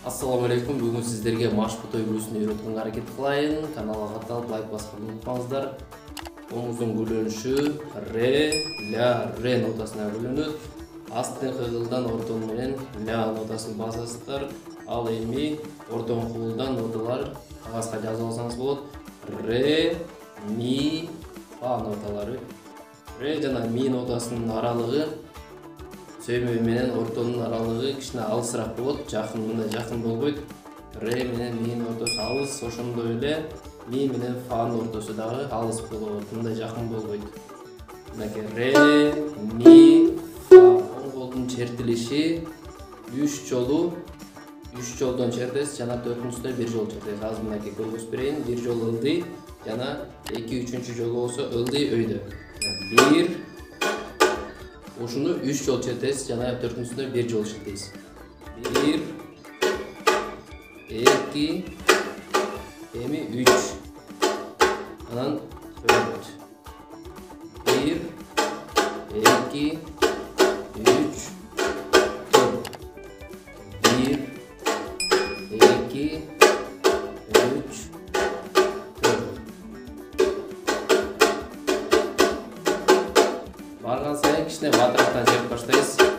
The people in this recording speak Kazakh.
Ассаламу алейкум. Бүгін сіздерге машбутой үлгісін үйретуге әрекет қылайын. Каналға қаталып лайк басқанды ұмытпаңыздар. Оңыздың бөлініші ре, ля, ре нотасына бөлінеді. Астын қиғылдан ортон менен ля нотасын басасыздар. Ал эми ортон қиғылдан ноталар қағазға жазып алсаңыз болады. Ре, ми, фа ноталары. Ре жана ми нотасының аралығы сөймө менен ортонун аралыгы кичине алысыраак болот. Жакын мындай жакын болбойт. Ре менен минин ортосу алыс, ошондой эле ми менен фанын ортосу дагы алыс болот. Мындай жакын болбойт. Мынакей ре, ми, фа. Оң колдун чертилиши 3 жолу. 3 жолдон чертесиз жана 4-сүнө 1 жол чертесиз. Азыр мынакей көргөзүп берейин. 1 жол ылдый жана 2-3 жолу болсо ылдый өйдө. 1 Ушуну 3 жол чертесиз жана 4-сүнө 1 жол чертесиз. 1 2 эми 3 анан 4 1 2 3 4 1 2 3 Барган сайын кичине батыраактан чертип баштайсыз.